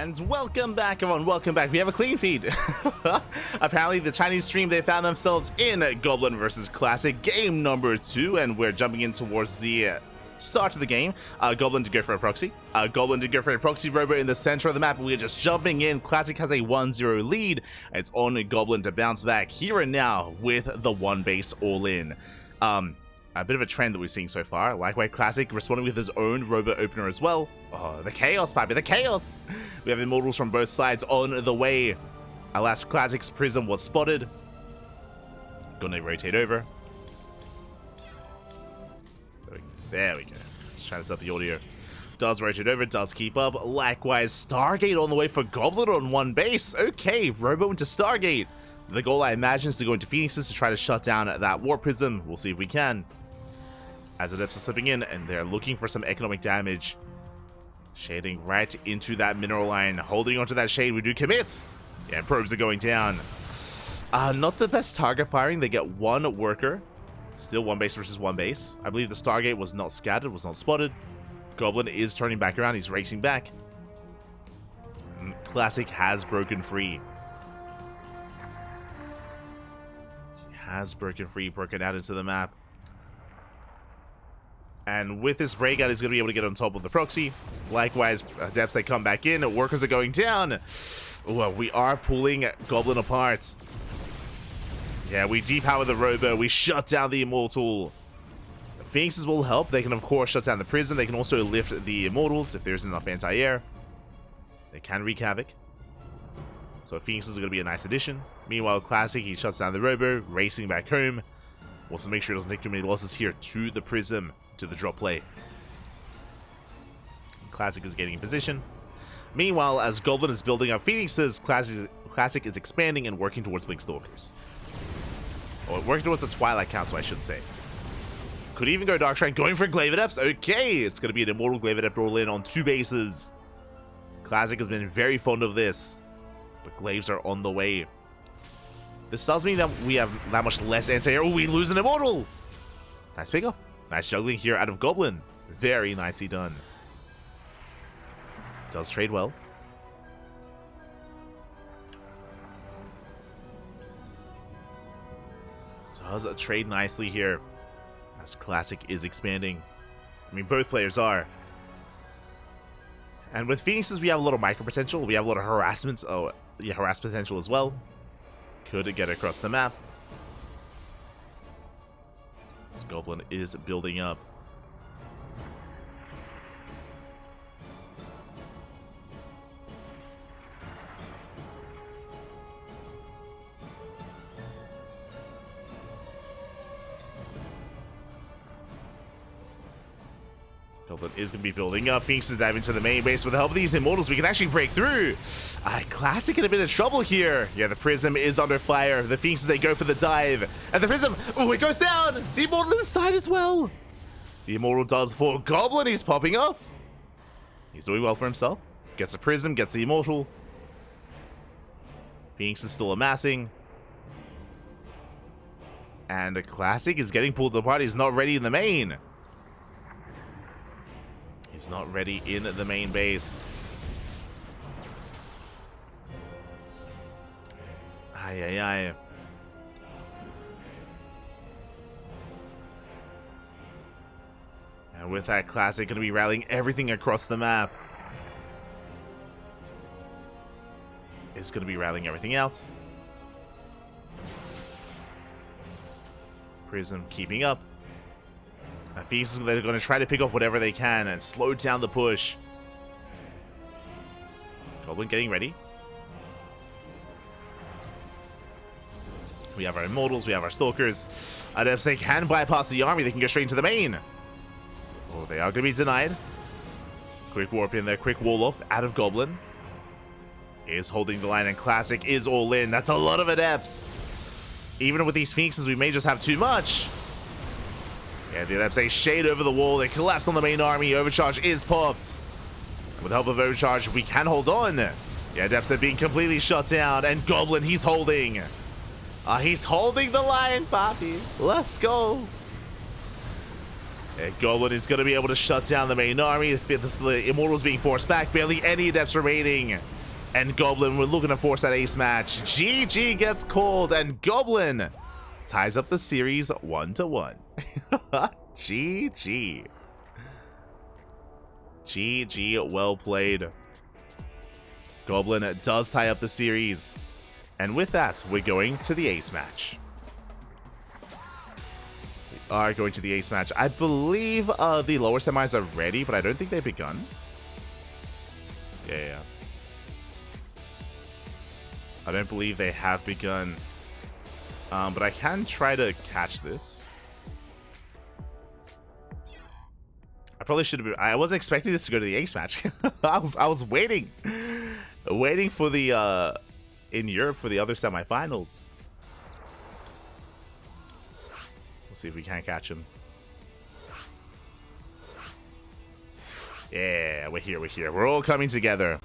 And welcome back, everyone. Welcome back. We have a clean feed. Apparently, the Chinese stream, they found themselves in Goblin versus Classic game number 2, and we're jumping in towards the start of the game. Goblin to go for a proxy. Goblin to go for a proxy robot in the center of the map. We're just jumping in. Classic has a 1-0 lead. It's on Goblin to bounce back here and now with the one base all in. A bit of a trend that we're seeing so far. Likewise, Classic responding with his own robot opener as well. Oh, the chaos, Pappy, the chaos! We have immortals from both sides on the way. Alas, Classic's prism was spotted. Gonna rotate over. There we go. Just trying to set the audio. Does rotate over, does keep up. Likewise, Stargate on the way for Goblin on one base. Okay, Robo into Stargate. The goal, I imagine, is to go into Phoenixes to try to shut down that Warp Prism. We'll see if we can. As the Adepts are slipping in, and they're looking for some economic damage. Shading right into that mineral line. Holding onto that shade, we do commit. Yeah, probes are going down. Not the best target firing. They get one worker. Still one base versus one base. I believe the Stargate was not scattered, was not spotted. Goblin is turning back around. He's racing back. Classic has broken free. Has broken free, broken out into the map. And with this breakout, he's going to be able to get on top of the proxy. Likewise, Adepts, they come back in. Workers are going down. Well, we are pulling Goblin apart. Yeah, we depower the Robo. We shut down the Immortal. The Phoenixes will help. They can, of course, shut down the Prism. They can also lift the Immortals if there's enough anti-air. They can wreak havoc. So Phoenixes are going to be a nice addition. Meanwhile, Classic, he shuts down the Robo, racing back home. Wants to make sure he doesn't take too many losses here to the Prism, to the drop play. Classic is getting in position. Meanwhile, as Goblin is building up Phoenixes, Classic is expanding and working towards Blink Stalkers. Or working towards the Twilight Council, I should say. Could even go Dark Shrine, going for Glaive Adepts. Okay, it's going to be an Immortal Glaive Adept roll in on 2 bases. Classic has been very fond of this. But Glaives are on the way. This tells me that we have that much less anti-air. Oh, we lose an Immortal! Nice pickup. Nice juggling here out of Goblin. Very nicely done. Does trade well. Does trade nicely here. As Classic is expanding. I mean, both players are. And with Phoenixes, we have a lot of micro potential. We have a lot of harassments. Oh, yeah, harass potential as well. Could get across the map. This Goblin is building up. Goblin is going to be building up. Phoenix is diving into the main base. With the help of these Immortals, we can actually break through. Classic in a bit of trouble here. Yeah, the Prism is under fire. The Phoenixes, they go for the dive. And the Prism, oh, it goes down. The Immortal is inside as well. The Immortal does fall. Goblin, he's popping up. He's doing well for himself. Gets the Prism, gets the Immortal. Phoenix is still amassing. And the Classic is getting pulled apart. He's not ready in the main. He's not ready in the main base. Ay. And with that, Classic going to be rallying everything across the map. It's going to be rallying everything else. Prism keeping up. Phoenix, they're going to try to pick off whatever they can and slow down the push. Goblin getting ready. We have our Immortals, we have our Stalkers. Adepts, they can bypass the army, they can go straight into the main. Oh, they are going to be denied. Quick warp in there, quick wall off out of Goblin. Is holding the line, and Classic is all in. That's a lot of Adepts. Even with these Phoenixes, we may just have too much. Yeah, the Adepts, they shade over the wall. They collapse on the main army. Overcharge is popped. With the help of Overcharge, we can hold on. Yeah, Adepts are being completely shut down. And Goblin, he's holding. He's holding the line, Papi. Let's go. Yeah, Goblin is going to be able to shut down the main army. The Immortals being forced back. Barely any Adepts remaining. And Goblin, we're looking to force that ace match. GG gets called, and Goblin ties up the series 1-1. GG. GG, well played. Goblin does tie up the series. And with that, we're going to the ace match. We are going to the ace match. I believe the lower semis are ready, but I don't think they've begun. Yeah. I don't believe they have begun. But I can try to catch this. I probably should have been. I wasn't expecting this to go to the ace match. I was waiting for the in Europe for the other semifinals. Let's see if we can't catch him. Yeah, we're here. We're all coming together.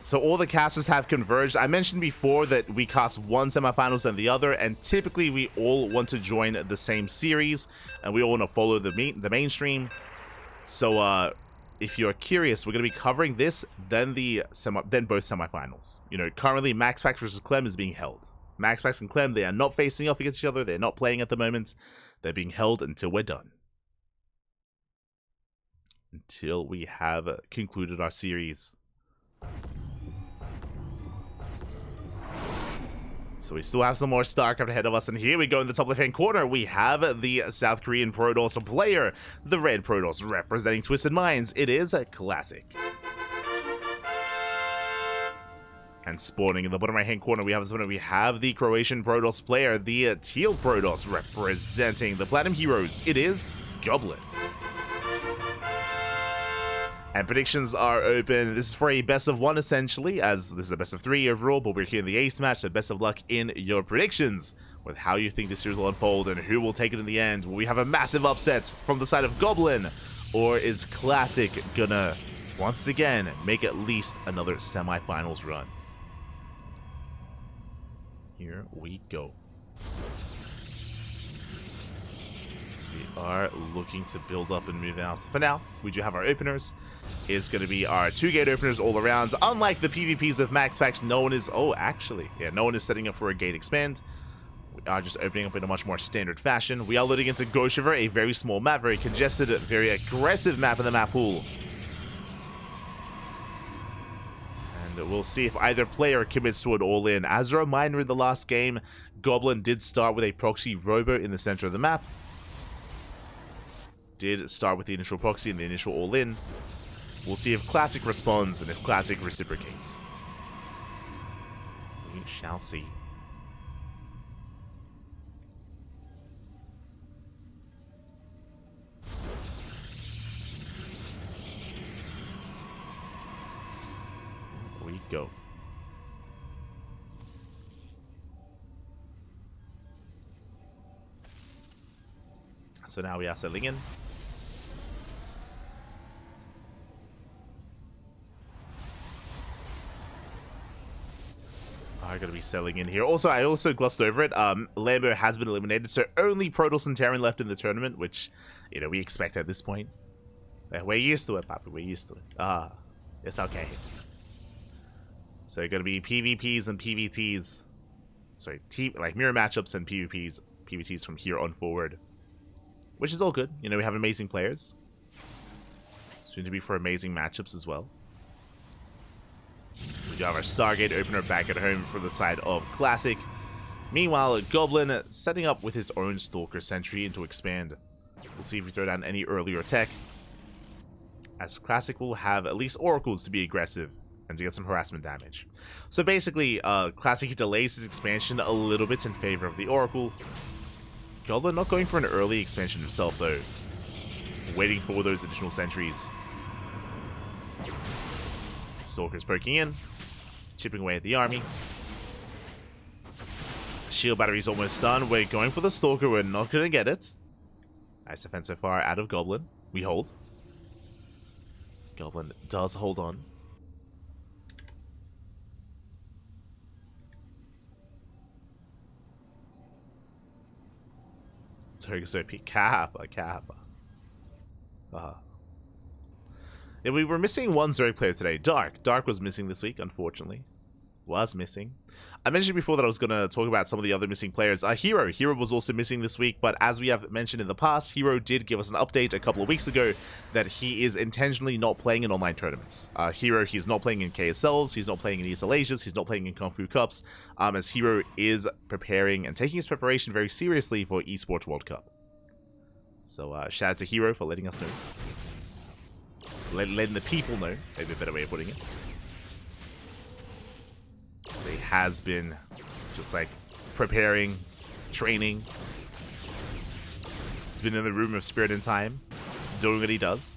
So all the casters have converged. I mentioned before that we cast one semifinals and the other, and typically we all want to join the same series, and we all want to follow the mainstream. So if you're curious, we're going to be covering this, then both semifinals. You know, currently Max Pax versus Clem is being held. Max Pax and Clem, they are not facing off against each other. They're not playing at the moment. They're being held until we're done. Until we have concluded our series. So we still have some more StarCraft ahead of us, and here we go in the top left-hand corner. We have the South Korean Protoss player, the Red Protoss, representing Twisted Minds. It is a classic. And spawning in the bottom right-hand corner, we have the Croatian Protoss player, the Teal Protoss, representing the Platinum Heroes. It is Goblin. And predictions are open. This is for a best of 1, essentially, as this is a best of 3 overall, but we're here in the ace match, so best of luck in your predictions with how you think this series will unfold and who will take it in the end. Will we have a massive upset from the side of Goblin, or is Classic gonna, once again, make at least another semifinals run? Here we go. We are looking to build up and move out. For now, we do have our openers. It's going to be our 2-gate openers all around. Unlike the PvPs with Max Packs, no one is... Oh, actually, yeah, no one is setting up for a gate expand. We are just opening up in a much more standard fashion. We are loading into Ghost River, a very small map, very congested, very aggressive map in the map pool. And we'll see if either player commits to it all in. As a reminder, in the last game, Goblin did start with a proxy robo in the center of the map. Did start with the initial proxy and the initial all-in. We'll see if Classic responds and if Classic reciprocates. We shall see. Here we go. So now we are settling in. Are going to be selling in here. Also, I also glossed over it. Lambo has been eliminated, so only Protoss and Terran left in the tournament, which, you know, we expect at this point. We're used to it, Papi. We're used to it. It's okay. So going to be PvPs and PvTs. Sorry, like mirror matchups and PvPs from here on forward. Which is all good. You know, we have amazing players. Soon to be for amazing matchups as well. We do have our Stargate opener back at home for the side of Classic. Meanwhile, Goblin setting up with his own Stalker Sentry into expand. We'll see if we throw down any earlier tech. As Classic will have at least Oracles to be aggressive and to get some harassment damage. So basically, Classic delays his expansion a little bit in favor of the Oracle. Goblin not going for an early expansion himself, though. Waiting for those additional sentries. Stalker's poking in. Chipping away at the army. Shield battery's almost done. We're going for the Stalker. We're not going to get it. Nice defense so far out of Goblin. We hold. Goblin does hold on. Target's OP. Kappa. And we were missing one Zerg player today, Dark. Dark was missing this week, unfortunately. Was missing. I mentioned before that I was going to talk about some of the other missing players. Hero. Hero was also missing this week, but as we have mentioned in the past, Hero did give us an update a couple of weeks ago that he is intentionally not playing in online tournaments. Hero, he's not playing in KSLs, he's not playing in East Asias, he's not playing in KungFu Cups, as Hero is preparing and taking his preparation very seriously for Esports World Cup. So shout out to Hero for letting us know. Letting the people know, maybe a better way of putting it. He has been just like preparing, training. He's been in the room of spirit and time, doing what he does.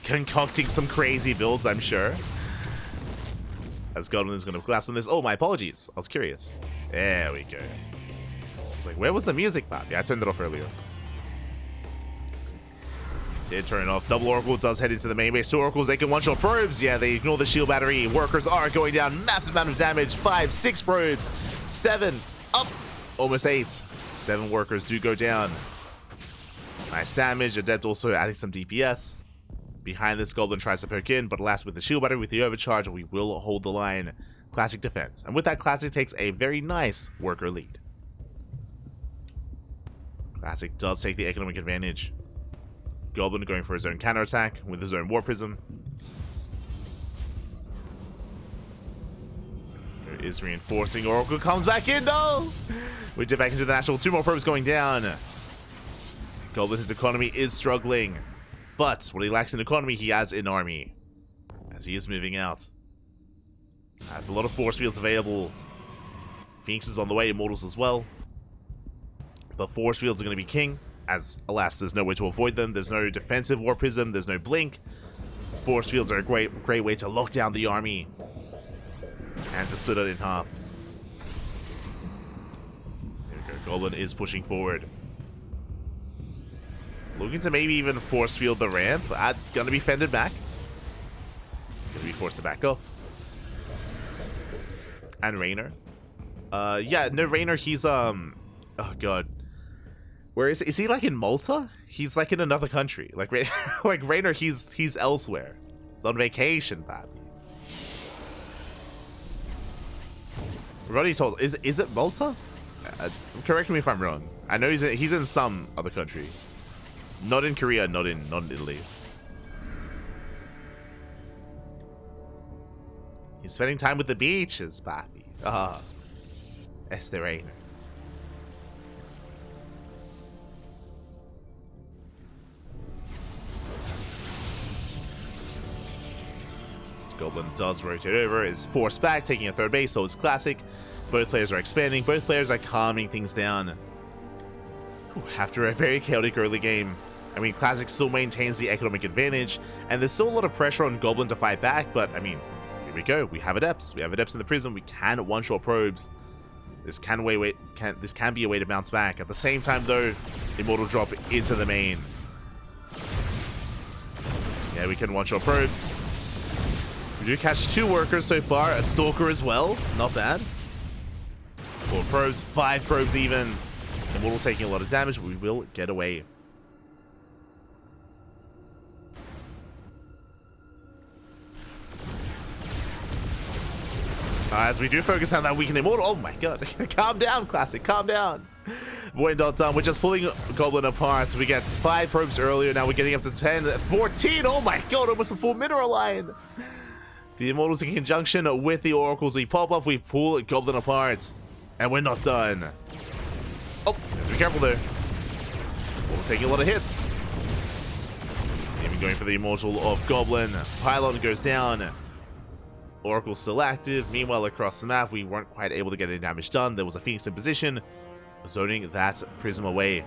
Concocting some crazy builds, I'm sure. As Goblin is going to collapse on this. Oh, my apologies. I was curious. There we go. It's like, where was the music, Bob? Yeah, I turned it off earlier. Did turn it off. Double Oracle does head into the main base. 2 Oracles, they can one-shot probes. Yeah, they ignore the shield battery. Workers are going down. Massive amount of damage. 5, 6 probes. 7, up. Almost 8. 7 workers do go down. Nice damage. Adept also adding some DPS. Behind this, Goblin tries to poke in, but alas, with the shield battery, with the overcharge, we will hold the line. Classic defense. And with that, Classic takes a very nice worker lead. Classic does take the economic advantage. Goblin going for his own counterattack with his own War Prism. There is reinforcing. Oracle comes back in. No! We dip back into the national. 2 more probes going down. Goblin, his economy is struggling. But what he lacks in economy, he has in army. As he is moving out. Has a lot of force fields available. Phoenix is on the way. Immortals as well. But force fields are going to be king. As, alas, there's no way to avoid them. There's no defensive War Prism. There's no blink. Force fields are a great way to lock down the army. And to split it in half. There we go. Goblin is pushing forward. Looking to maybe even force field the ramp. Gonna be fended back. Gonna be forced to back off. And Raynor. Yeah, no, Raynor, he's, oh god. Where is he like in Malta? He's like in another country. Like like Raynor, he's elsewhere. He's on vacation, Pappy. Roddy told is it Malta? Correct me if I'm wrong. I know he's in some other country. Not in Korea, not in Italy. He's spending time with the beaches, Pappy. Este Raynor. Goblin does rotate over, is forced back, taking a 3rd base, so it's Classic. Both players are expanding, both players are calming things down. After a very chaotic early game, I mean, Classic still maintains the economic advantage, and there's still a lot of pressure on Goblin to fight back, but I mean, here we go. We have Adepts. We have Adepts in the Prism. We can one-shot probes. This can be a way to bounce back. At the same time, though, Immortal drop into the main. Yeah, we can one-shot probes. We do catch 2 workers so far, a Stalker as well, not bad. 4 probes, 5 probes even. Immortal taking a lot of damage, but we will get away. As we do focus on that weakened Immortal. Oh my god, calm down, Classic, calm down. We're not done, we're just pulling Goblin apart. We get 5 probes earlier, now we're getting up to 10, 14. Oh my god, almost a full mineral line. The Immortals in conjunction with the Oracles, we pop up, we pull Goblin apart. And we're not done. Oh, have to be careful there. We're taking a lot of hits. Even going for the Immortal of Goblin. Pylon goes down. Oracle still active. Meanwhile, across the map, we weren't quite able to get any damage done. There was a Phoenix in position, zoning that Prism away.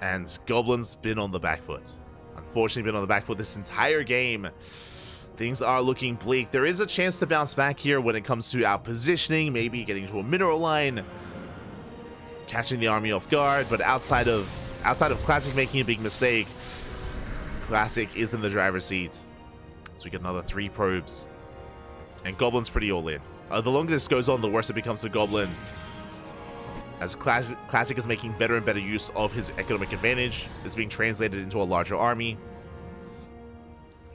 And Goblin's been on the back foot. Unfortunately, been on the back foot this entire game. Things are looking bleak. There is a chance to bounce back here when it comes to our positioning, maybe getting to a mineral line, catching the army off guard. But outside of Classic making a big mistake, Classic is in the driver's seat. So we get another 3 probes, and Goblin's pretty all in. The longer this goes on, the worse it becomes for Goblin. As Classic is making better and better use of his economic advantage, it's being translated into a larger army.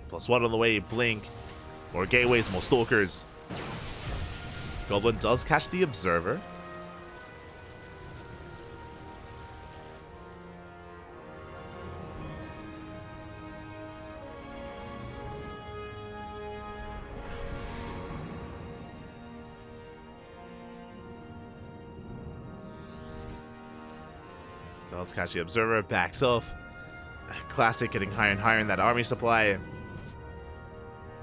+1 on the way, Blink. More gateways, more stalkers. Goblin does catch the Observer. Does catch the Observer, backs off. Classic getting higher and higher in that army supply.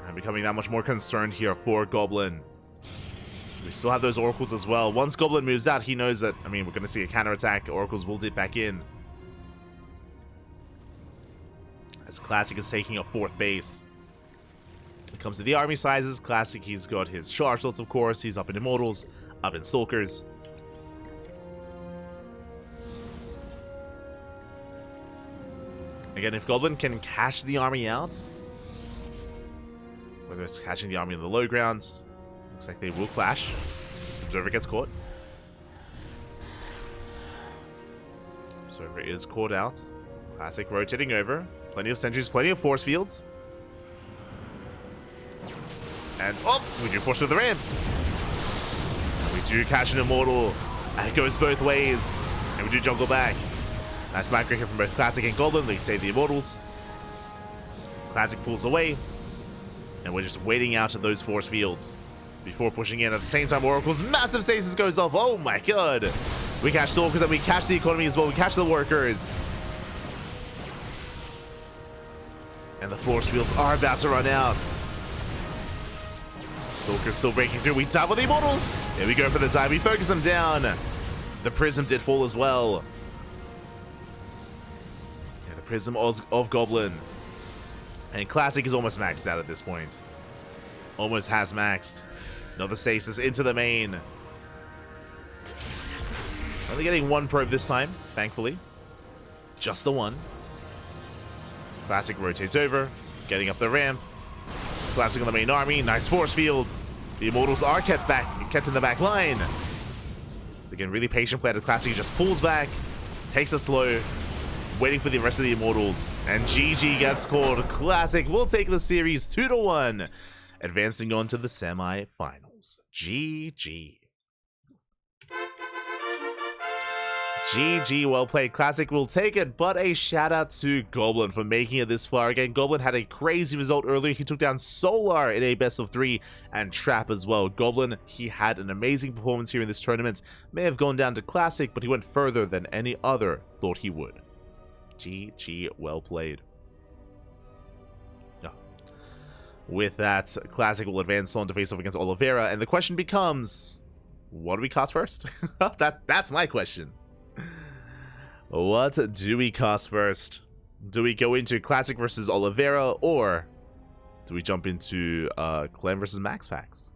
And becoming that much more concerned here for Goblin. We still have those Oracles as well. Once Goblin moves out, he knows that, I mean, we're going to see a counterattack. Oracles will dip back in. As Classic is taking a 4th base. When it comes to the army sizes, Classic, he's got his charge lots, of course. He's up in Immortals, up in Stalkers. Again, if Goblin can cash the army out, whether it's catching the army on the low grounds, looks like they will clash. Observer gets caught. Observer is caught out. Classic rotating over. Plenty of sentries, plenty of force fields. And, oh, we do force with the ramp. We do catch an Immortal. It goes both ways. And we do juggle back. Nice micro here from both Classic and Goblin. They save the Immortals. Classic pulls away. And we're just waiting out of those force fields before pushing in. At the same time, Oracle's massive stasis goes off. Oh my god. We catch Stalkers and we catch the economy as well. We catch the workers. And the force fields are about to run out. Stalker's still breaking through. We double the Immortals. Here we go for the dive. We focus them down. The Prism did fall as well. Yeah, the Prism of Goblin. And Classic is almost maxed out at this point. Almost has maxed. Another stasis into the main. Only getting 1 probe this time, thankfully. Just the 1. Classic rotates over, getting up the ramp. Collapsing on the main army. Nice force field. The Immortals are kept in the back line. Again, really patient play. The Classic just pulls back, takes a slow, waiting for the rest of the Immortals. And GG gets called. Classic will take the series 2-1, advancing on to the semi-finals. GG. GG, well played. Classic will take it, but a shout out to Goblin for making it this far. Again, Goblin had a crazy result earlier. He took down Solar in a best of 3 and Trap as well. Goblin, he had an amazing performance here in this tournament. May have gone down to Classic, but he went further than any other thought he would. GG, well played. With that, Classic will advance on to face off against Oliveira, and the question becomes, what do we cast first? That's my question. What do we cast first? Do we go into Classic versus Oliveira, or do we jump into Clem versus Max Packs?